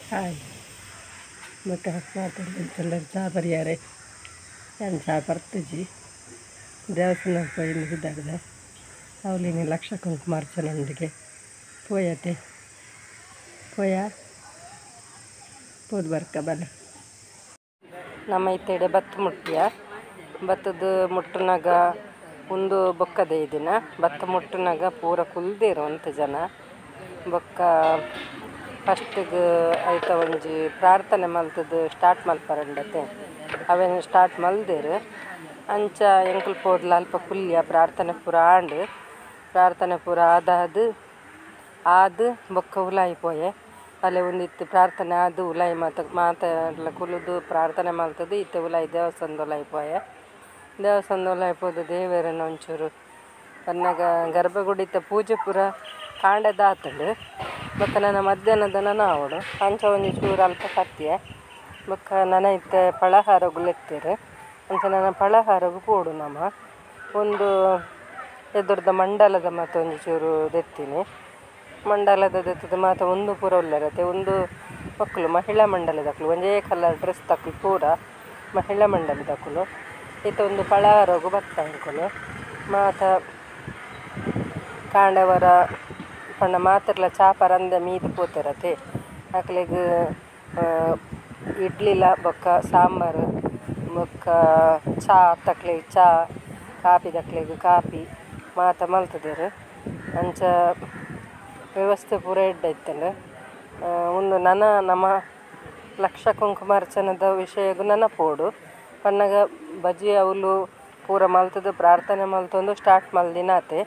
Hi ಮತ್ತು ಮಾತಾಡೋದು ಚಹಾ ಪರಿಯಾರೆ ಏನು ಚಹಾ ಬರ್ತಜಿ ದೇವಸ್ಥಾನಕ್ಕೆ పోయి ಬಿದ್ದಾಗದ ಅವಲಿನಿ ಲಕ್ಷ ಕುಂಕುಮಾರ್ಚನೊಂದಿಗೆ ಪೋಯತೆ ಪೋಯ ಪೋದು ಬರ್ಕ ಬಲ ನಮ್ಮ ಇತ್ತೆಡೆ ಭತ್ತ ಮುಟ್ಟಿಯ ಭತ್ತದ ಮುಟ್ಟನಾಗ ಒಂದು ಬೊಕ್ಕದೆ ದಿನ ಭತ್ತ ಮುಟ್ಟನಾಗ ಪೂರ ಕುಲ್ದಿರುವಂಥ ಜನ ಬೊಕ್ಕ ಫಸ್ಟಿಗೆ ಐತ ಒಂಜಿ ಪ್ರಾರ್ಥನೆ ಮಲ್ತದ್ದು ಸ್ಟಾರ್ಟ್ ಮಲ್ಪರಂಡತೆ ಅವೇನು ಸ್ಟಾರ್ಟ್ ಮಲ್ದೇರು ಅಂಚ ಎಂಕಲ್ ಪೋದ್ಲ ಅಲ್ಪ ಪುಲ್ಯ ಪ್ರಾರ್ಥನೆ ಪೂರ ಪ್ರಾರ್ಥನೆ ಪೂರ ಆದು ಬೊಕ್ಕ ಉಲಾಯಿ ಪೋಯೆ ಅಲ್ಲೇ ಒಂದಿತ್ತು ಪ್ರಾರ್ಥನೆ ಆದು ಉಲಾಯಿ ಮಾತೆಲ್ಲ ಕುಲಿದು ಪ್ರಾರ್ಥನೆ ಮಲ್ತದ್ದು ಇತ್ತೆ ಉಲಾಯಿ ದೇವಸ್ಥಾನದ ಉಲಾಯಿ ಪೋಯೆ ದೇವಸ್ಥಾನದ ಉಲಾಯಿ ಪೋದು ದೇವರನ್ನ ಒಂಚೂರು ಪನ್ನಾಗ ಗರ್ಭಗುಡಿತ ಪೂಜೆ ಪೂರ ಕಾಂಡದಾತಂಡು ಬೊಕ್ಕ ನನ್ನ ಮಧ್ಯಾಹ್ನದ ಆವಡು ಅಂಚ ಒಂಜಿ ಚೂರು ಅಲ್ಪ ಕತ್ತಿಯೆ ಬೊಕ್ಕ ನನ್ನ ಇತ್ತೆ ಫಳಹಾರಗಳು ಎತ್ತೇರು ಅಂಚ ನನ್ನ ಫಳಹಾರಗು ಪೋಡು ನಮ್ಮ ಒಂದು ಎದುರ್ದ ಮಂಡಲದ ಮತ್ತು ಒಂಜಿ ಚೂರು ದೆತ್ತೀನಿ ಮಂಡಲದ ದೆತ್ತದ ಮಾತ ಒಂದು ಪೂರ ಉಳ್ಳರತೆ ಒಂದು ಮಕ್ಕಳು ಮಹಿಳಾ ಮಂಡಲದಕ್ಕಳು ಒಂದೇ ಕಲರ್ ಡ್ರೆಸ್ ತಕ್ಕಳು ಪೂರ ಮಹಿಳಾ ಮಂಡಲದಕ್ಕಳು ಇತ್ತ ಒಂದು ಫಳಹಾರಗು ಬತ್ತ ಅಂಕಲು ಮಾತ ಕಾಂಡವರ ಪಂಡ ಮಾತಿರ್ಲ ಚಾಪರ ಅಂದೆ ಮೀದು ಪೋತಿರತೆ ಅಕ್ಲೆಗ್ ಇಡ್ಲಿಲ ಬೊಕ್ಕ ಸಾಂಬಾರು ಬೊಕ್ಕ ಚಾ ತಕ್ಲೆಗ್ ಚಾ ಕಾಪಿ ತಕ್ಲೆಗ್ ಕಾಪಿ ಮಾತ ಮಲ್ತದೇರು ಅಂಚ ವ್ಯವಸ್ಥೆ ಪೂರ ಇಡ್ಡೈತಂಡು ಒಂದು ನಮ್ಮ ಲಕ್ಷ ಕುಂಕುಮಾರ್ಚನದ ವಿಷಯಗೂ ನನ್ನ ಪೋಡು ಪನ್ನಗ ಬಜ್ಜಿ ಅವಲು ಪೂರ ಮಲ್ತದ್ದು ಪ್ರಾರ್ಥನೆ ಮಲ್ತೊಂದು ಸ್ಟಾರ್ಟ್ ಮಲ್ದಿನಾತೆ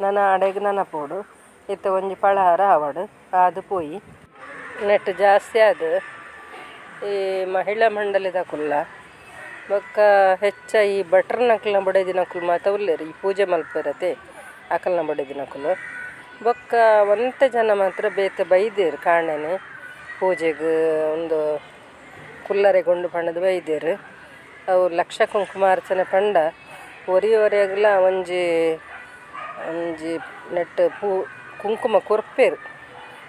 ನನ್ನ ಅಡೆಗೆ ನನ್ನ ಪೋಡು ಇತ್ತ ಒಂಜಿ ಫಳಹಾರ ಆವಡು ಅದು ಪೋಯಿ ನೆಟ್ ಜಾಸ್ತಿ ಅದು ಈ ಮಹಿಳಾ ಮಂಡಲದ ಕುಲ್ಲ ಬೊಕ್ಕ ಹೆಚ್ಚ ಈ ಭಟ್ರನಕ್ಲ ಬಡದಿನಕುಲು ಮಾತ ಉಲ್ಲೇರು ಈ ಪೂಜೆ ಮಲ್ಪಿರತೆ ಅಕಲ್ನ ಬಡದಿನಕುಲು ಬೊಕ್ಕ ಒಂತೆ ಜನ ಮಾತ್ರ ಬೇತೆ ಬೈದೇರು ಕಾಣೆನೆ ಪೂಜೆಗೆ ಒಂದು ಕುಲ್ಲರೆಗೊಂಡು ಪಂಡದು ಬೈದೇರು ಅವು ಲಕ್ಷ ಕುಂಕುಮಾರ್ಚನೆ ಪಂಡ ಒರಿಯವರೆಗಲ ಒಂಜಿ ನೆಟ್ ಕುಂಕುಮ ಕೊರ್ಪೇರು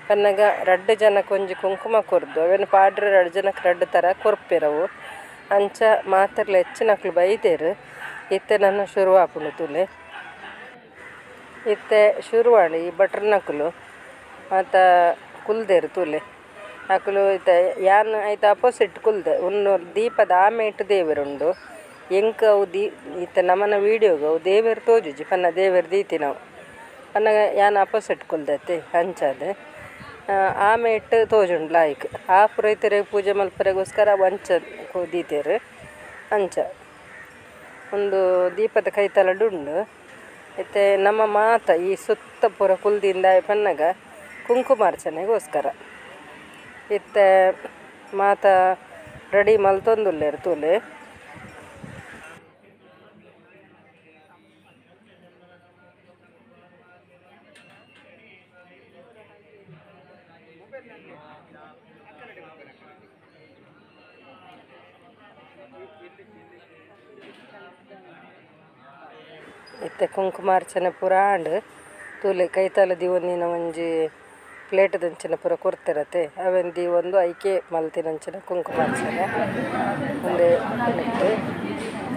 ಪನ್ನಗ 2 ಜನಕ್ಕೆ ಒಂಜಿ ಕುಂಕುಮ ಕೊರ್ದು ಅವೇನು ಪಾಡ್ರೆ 2 ಜನಕ್ಕೆ 2 ಥರ ಕೊರ್ಪೇರವು ಅಂಚ ಮಾತೆರ್ಲ ಹೆಚ್ಚಿನಕ್ಲು ಬೈದೇರು ಇತ್ತೆ ನನ್ನ ಶುರುವಾಪುಂಡು ತುಲೆ ಇತ್ತೆ ಶುರುವಾಂಡು ಈ ಭಟ್ರನಕುಲು ಮಾತ ಕುಲ್ದೇರು ತುಲೆ ಅಕುಲು ಇತ್ತೆ ಯಾನ್ ಐತ ಅಪೋಸಿಟ್ ಕುಲ್ದೆ ಒಂದು ದೀಪದ ಆಮೇಟ್ ದೇವರುಂಡು ಎಂಕ ಅವು ಇತ್ತೆ ನಮ್ಮನ ವೀಡಿಯೋಗೆ ಅವು ದೇವರು ತೋಜುಜಿ ಪನ್ನ ದೇವರು ದೀತಿ ನಾವು ಪನ್ನಗ ಯಾನ್ ಅಪೋಸಿಟ್ ಕುಲ್ದೈತೆ ಅಂಚದು ಆಮೇಟ್ ತೋಜುಂಡು ಲಾಯ್ಕ್ ಆ ಪುರೈತರೆ ಪೂಜೆ ಮಲ್ಪರೆಗೋಸ್ಕರ ವಂಚ ದೀತೇರು ಅಂಚ ಒಂದು ದೀಪದ ಕೈತಲಡುಂಡು ಮತ್ತು ನಮ್ಮ ಮಾತ ಈ ಸುತ್ತ ಪೂರ ಕುಲ್ದಿಂದ ಪನ್ನಗ ಕುಂಕುಮಾರ್ಚನೆಗೋಸ್ಕರ ಇತ್ತೆ ಮಾತ ರೆಡಿ ಮಲ್ತೊಂದುಲ್ಲೇರು ತೂಲೆ ಇತ್ತೆ ಕುಂಕುಮಾರ್ಚನೆ ಪೂರ ತೂಲೆ ಕೈತಲ ದಿವೊಂದಿನ ಒಂಜಿ ಪ್ಲೇಟ್ದಂಚಿನ ಪೂರ ಕೊರ್ತಿರತೆ ಅವೆನ್ ಒಂದು ಐಕೆ ಮಲ್ತಿನಂಚಿನ ಕುಂಕುಮಾರ್ಚನೆ ಒಂದೇ ಇಟ್ಟು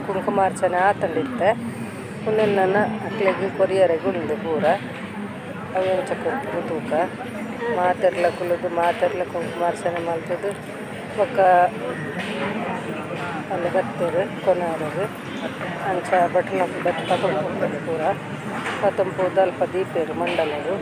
ಕುಂಕುಮಾರ್ಚನೆ ಆತಂಡಿತ್ತೆ ಒಂದೇ ನನ್ನ ಅಕ್ಲೆಗ್ ಕೊರಿಯರೆಗೆ ಉಂಡು ಪೂರ ಅವೆಂಚ ಕೊರ್ಪು ತೂಕ ಮಾತೆರ್ಲ ಕುಲಿದು ಮಾತೆರ್ಲ ಕುಂಕುಮಾರ್ಚನೆ ಮಲ್ತದು ಬೊಕ್ಕ ಅಲ್ಲಿ ಬತ್ತೇರು ಕೊನಾರರು ಅಂಚ ಬಟ್ನಕ್ಕೆ ಪತಂಪು ಪೂರ ಪತಂಪುದು ಅಲ್ಪ ದೀಪೇರು ಮಂಡಲರು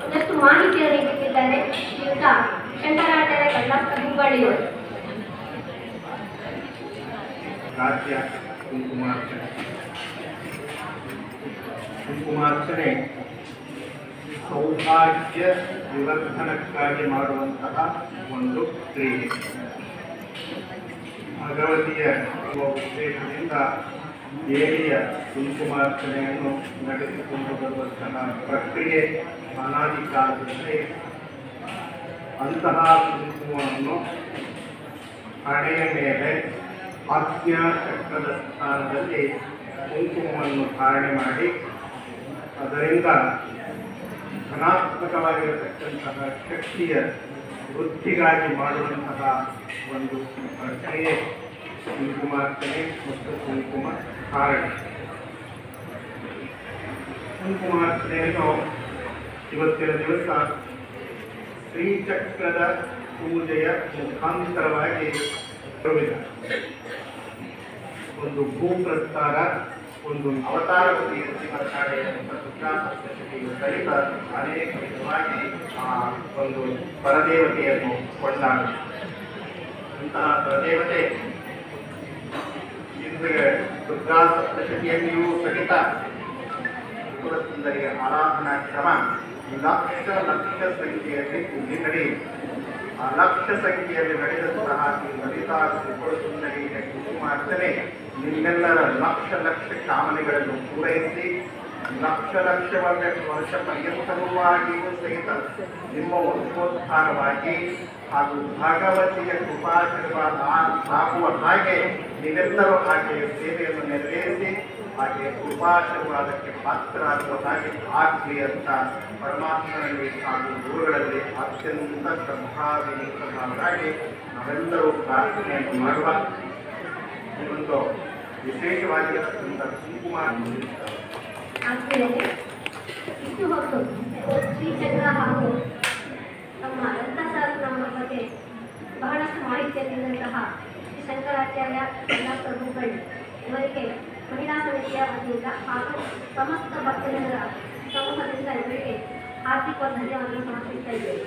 ಒಂದಷ್ಟು ಮಾಹಿತಿಯನ್ನು ನೀಡುತ್ತಿದ್ದಾರೆ ಶ್ರೀಯುತ ಶಂಕರಾಚಾರ್ಯ ಕಳ್ಳಪ್ಪ ಹುಬ್ಬಳ್ಳಿಯವರು. ರಾಜ್ಯ ಕುಂಕುಮಾರ್ಚನೆ. ಕುಂಕುಮಾರ್ಚನೆ ಸೌಭಾಗ್ಯ ವಿವರ್ಧನಕ್ಕಾಗಿ ಮಾಡುವಂತಹ ಒಂದು ಕ್ರಿಯೆ. ಭಗವತಿಯ ಉದ್ದೇಶದಿಂದ ದೇವಿಯ ಕುಂಕುಮಾರ್ಚನೆಯನ್ನು ನಡೆಸಿಕೊಂಡು ಬರುವಂತಹ ಪ್ರಕ್ರಿಯೆ ಅನಾದಿ ಕಾಲದಲ್ಲಿ ಅಂತಹ ಕುಂಕುಮವನ್ನು ಹಣೆಯ ಮೇಲೆ ಆಜ್ಞಾ ಚಕ್ರದ ಸ್ಥಾನದಲ್ಲಿ ಕುಂಕುಮವನ್ನು ಧಾರಣೆ ಮಾಡಿ ಅದರಿಂದ ಧನಾತ್ಮಕವಾಗಿರತಕ್ಕಂತಹ ಶಕ್ತಿಯ ವೃದ್ಧಿಗಾಗಿ ಮಾಡುವಂತಹ ಒಂದು ಪ್ರಕ್ರಿಯೆ ಕುಂಕುಮಾರ್ಚನೆ ಮತ್ತು ಕುಂಕುಮ ಧಾರಣೆ. ಕುಂಕುಮಾರ್ಚನೆಯನ್ನು ಇವತ್ತಿನ ದಿವಸ ಶ್ರೀಚಕ್ರದ ಪೂಜೆಯ ಮುಖಾಂತರವಾಗಿ ಒಂದು ಭೂಪ್ರಸ್ತಾರ, ಒಂದು ಅವತಾರವತಿ ಬರ್ತಾಳೆ ಸಹಿತ ಅನೇಕ ವಿಧವಾಗಿ ಆ ಒಂದು ಪರದೇವತೆಯನ್ನು ಕೊಂಡಾಗ ಅಂತಹ ಪರದೇವತೆ ಇಂದ್ರಿಯ ದುರ್ಗಾ ಸಪ್ತಶತಿಯಲ್ಲಿಯೂ ಸಹಿತ ಸುಂದರಿಯ ಆರಾಧನಾ ಕ್ರಮ ಲಕ್ಷ ಸಂಖ್ಯೆಯಲ್ಲಿ ಇಲ್ಲಿ ನಡೆಯುತ್ತೆ. ಆ ಲಕ್ಷ ಸಂಖ್ಯೆಯಲ್ಲಿ ನಡೆದಂತಹ ಈ ಲಲಿತಾ ಸುಂದರಿಯ ಕುಂಕುಮಾರ್ಚನೆ ನಿಮ್ಮೆಲ್ಲರ ಲಕ್ಷ ಕಾಮನೆಗಳನ್ನು ಪೂರೈಸಿ ಲಕ್ಷ ವರ್ಷ ಪರ್ಯಂತರವಾಗಿಯೂ ಸಹಿತ ನಿಮ್ಮ ವಂಶೋದ್ಧಾರವಾಗಿ ಹಾಗೂ ಭಗವತಿಯ ಕೃಪಾಶೀರ್ವಾದ ಆಗುವ ಹಾಗೆ ನೀವೆಲ್ಲರೂ ಆಕೆಯ ಸೇವೆಯನ್ನು ನೆರವೇರಿಸಿ ಆಕೆಯ ಕೃಪಾಶೀರ್ವಾದಕ್ಕೆ ಪಾತ್ರರಾಗುವ ಹಾಗೆ ಆಗಲಿ ಅಂತ ಪರಮಾತ್ಮನಲ್ಲಿ ಹಾಗೂ ಗುರುಗಳಲ್ಲಿ ಅತ್ಯಂತ ಶ್ರದ್ಧಾವಿನಿತರಾಗಿ ನಾವೆಲ್ಲರೂ ಪ್ರಾರ್ಥನೆಯನ್ನು ಮಾಡುವ ಒಂದು ವಿಶೇಷವಾಗಿರತಕ್ಕಂಥ ಕುಂಕುಮ ಇಷ್ಟು ಹೊತ್ತು ಶ್ರೀಚಕ್ರ ಹಾಗೂ ನಮ್ಮ ರತ್ನಶಾಸ್ತ್ರ ಬಗ್ಗೆ ಬಹಳಷ್ಟು ಮಾಹಿತಿಯನ್ನು ನೀಡಿದಂತಹ ಶ್ರೀ ಶಂಕರಾಚಾರ್ಯ ಕಳ್ಳಪ್ಪ ಹುಬ್ಬಳ್ಳಿ ಇವರಿಗೆ ಮಹಿಳಾ ಸಮಿತಿಯ ವತಿಯಿಂದ ಹಾಗೂ ಸಮಸ್ತ ಭಕ್ತಜನರ ಸಮೂಹದಿಂದ ಇವರಿಗೆ ಆರ್ಥಿಕ ಧನ್ಯವಾದವನ್ನು ಸಮರ್ಪಿಸ್ತಾ ಇದ್ದೇವೆ.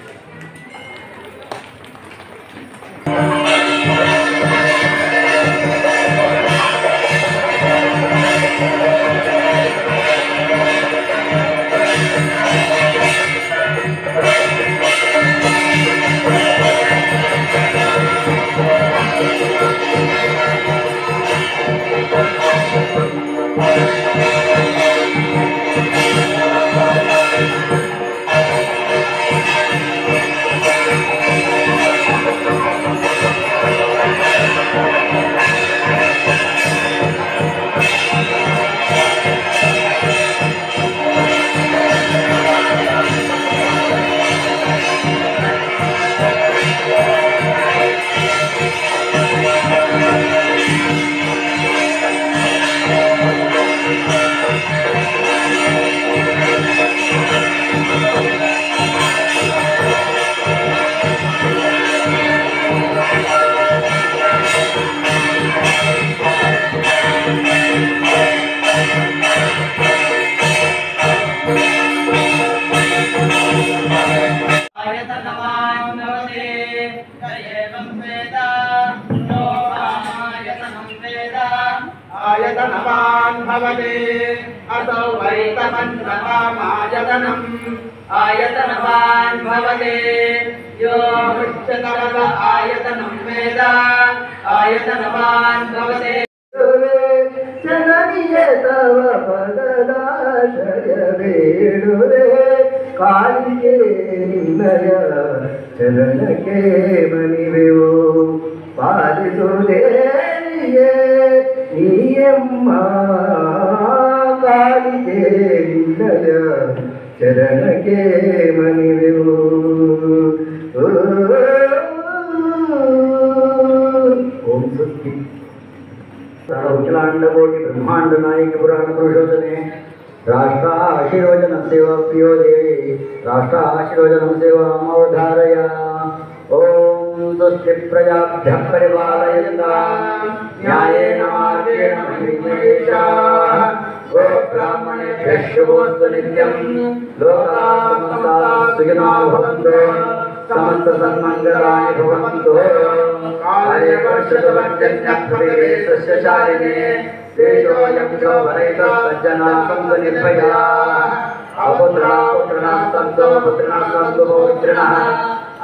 आयतनवान् भवते असौ वैतमन्नवामायतनम् आयतनवान् भवते यो उच्चतरः आयतनं वेद आयतनवान् भवते जननीय तव पददाशय वेणुरे कालिके निನ್ನಯ ಚರಣಕ್ಕೆ ಮನಿವೆವು ಪಾಲಿಸುವುದೇನಿಯೇ ನೀಯಮ್ಮ ಕಾಲಿಗೆ ನಿನ್ನಯ ಚರಣಕ್ಕೆ ಮನಿವೆವು. अखिलांडकोटि ब्रह्मांड नायक पुराण पुरुषोत्तमे राष्ट्राशीर्वचन सेवा प्रियो देवी राष्ट्राशीर्वचन सेवा अवधारय ओम स्वस्ति प्रजाभ्यः परिपालयन्तां न्यायेन मार्गेण महिषाः गोब्राह्मणेभ्यः शुभमस्तु नित्यं लोकाः समस्ताः सुखिनो भवन्तु समस्त सन्मङ्गलानि भवन्तु काले वर्षतवर्जन्यकृते सस्यशालिने देशोऽयं शोभरहितः सज्जनाः सन्तु निर्भयाः अपुत्राः पुत्रिणः सन्तु पुत्रिणः सन्तु पौत्रिणः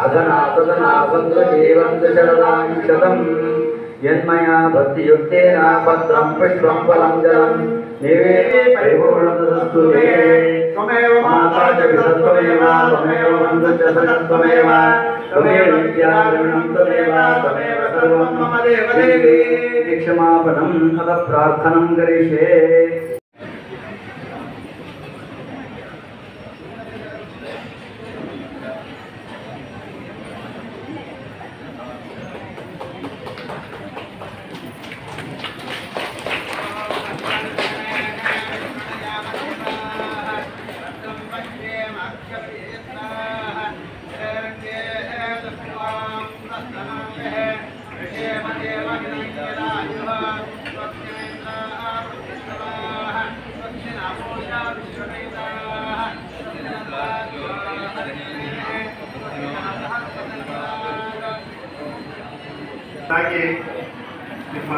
अधनाः सदनाः सन्तु जीवन्तु शरदां शतम् यन्मया भक्तियुक्तेन पत्रं पुष्पं फलं जलं निवेदे परिपूर्णतस्तु ते त्वमेव माता च पिता त्वमेव त्वमेव बन्धुश्च सखा त्वमेव त्वमेव विद्याधरणं त्वमेव त्वमेव सर्वं मम देवदेवी क्षमापणम् अथ प्रार्थनं करिष्ये ಹಾಗೆ ನಿಮ್ಮ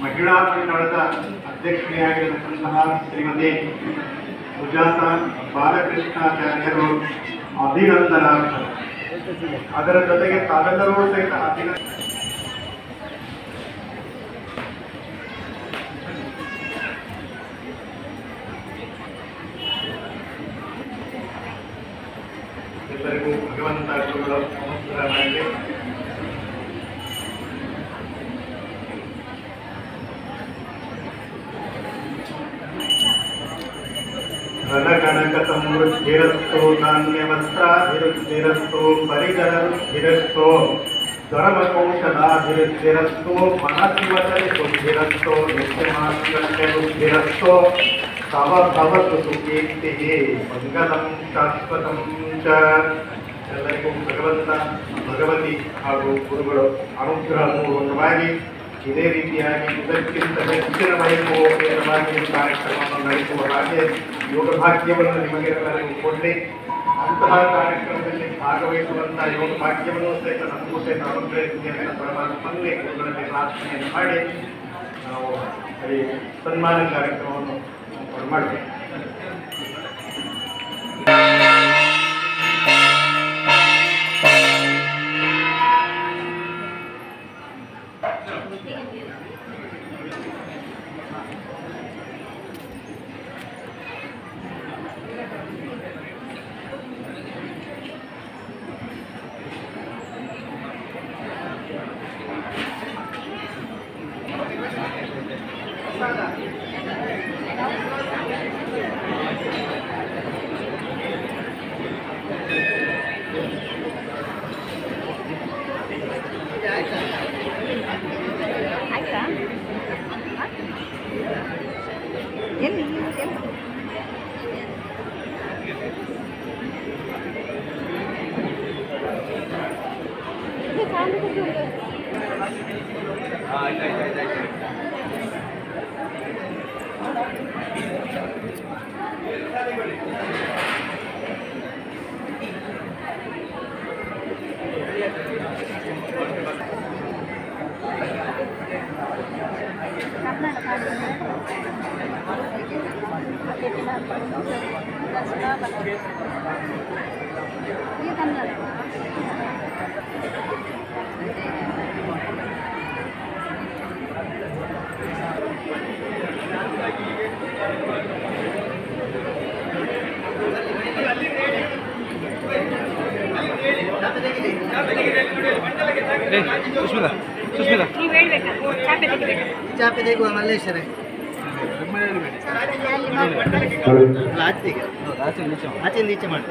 ಮಹಿಳಾ ಮಂಡಳದ ಅಧ್ಯಕ್ಷತೆಯಾಗಿರತಕ್ಕಂತಹ ಶ್ರೀಮತಿ ಸುಜಾತ ಬಾಲಕೃಷ್ಣಾಚಾರ್ಯರು ಅಭಿನಂದನಾರ್ಹರು. ಅದರ ಜೊತೆಗೆ ತಾವೆಲ್ಲರೂ ಸಹಿತ ಎಲ್ಲರಿಗೂ ಭಗವಂತ ಗುರುಗಳು ನಮಸ್ಕಾರ ಮಾಡಲಿ. ಧನಕನಕ ಸಮೃದ್ಧಿರಸ್ತು ಧಾನ್ಯವಸ್ತ್ರಾಭಿವೃದ್ಧಿರಸ್ತು ಪರಿಕರವೃದ್ಧಿರಸ್ತು ಧರ್ಮಕೌಶಲಾಭಿವೃದ್ಧಿರಸ್ತು ಮನಸ್ಸಿವಚನೆ ಶುದ್ಧಿರಸ್ತು ನಿತ್ಯಮಾತ್ಮವೃದ್ಧಿರಸ್ತು ತವ ಭವತು ಸುಕೀರ್ತಿಃ ಮಂಗಲಂ ಶಾಶ್ವತಂ ಚ. ಎಲ್ಲರಿಗೂ ಭಗವಂತ ಭಗವತಿ ಹಾಗೂ ಗುರುಗಳು ಅನುಗ್ರಹಪೂರ್ವಕವಾಗಿ ಇದೇ ರೀತಿಯಾಗಿ ಇದಕ್ಕಿಂತ ಹೆಚ್ಚಿನ ವೈಭವೋಪೇತವಾಗಿ ಕಾರ್ಯಕ್ರಮವನ್ನು ನಡೆಸುವ ಹಾಗೆ ಯೋಗ ಭಾಗ್ಯವನ್ನು ನಿಮಗೆಲ್ಲರಿಗೂ ಕೊಡಲಿ. ಅಂತಹ ಕಾರ್ಯಕ್ರಮದಲ್ಲಿ ಭಾಗವಹಿಸುವಂತಹ ಯೋಗ ಭಾಗ್ಯವನ್ನು ಸಹಿತ ನಮಗೂ ಸಹಿತ ಅನುಗ್ರಹಿಸಿ ಅಂತ ಪರಮಾತ್ಮನಿಗೆ ಗುರುಗಳಲ್ಲಿ ಪ್ರಾರ್ಥನೆಯನ್ನು ಮಾಡಿ ನಾವು ಈ ಸನ್ಮಾನ ಕಾರ್ಯಕ್ರಮವನ್ನು ಮಾಡ್ತೇವೆ. ಸುಸ್ಮಿತಾ ನೀವು ಹೇಳ್ಬೇಕಾ ಚಾಪೆ ತೆಗುವ ಮಲ್ಲೇಶ್ವರ ಆಚೆ ಈಚೆ ಮಾಡಿ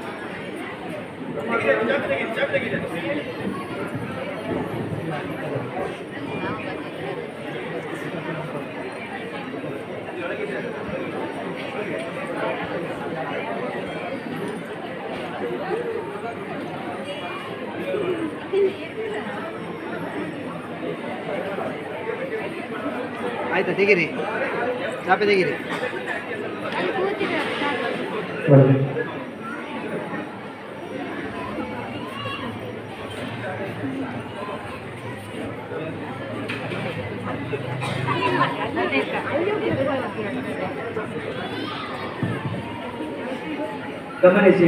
ಆಯ್ತಾ ತೆಗೀರಿ ಚಾಪೆ ತೆಗೀರಿ ಗಮನಿಸಿ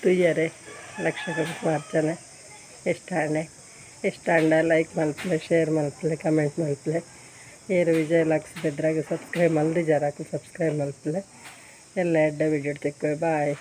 ತುಯ್ಯರೆ ಲಕ್ಷ ಕುಮಾರ್ಚನೆ ಇಷ್ಟಾಂಡ ಲೈಕ್ ಮಲ್ಪಲೆ ಶೇರ್ ಮಲ್ಪಲೆ ಕಮೆಂಟ್ ಮಲ್ಪಲೆ ಏರು ವಿಜಯ ಲಕ್ಸ್ ಬೆದ್ರಾಗ ಸಬ್ಸ್ಕ್ರೈಬ್ ಮಲ್ದಿ ಜರಾಕು ಸಬ್ಸ್ಕ್ರೈಬ್ ಮಲ್ಪಲೆ ಎಲ್ಲ ಎಡ್ಡ ವಿಡಿಯೋ ತೆಕ್ಕೋಯ್ ಬಾಯ್.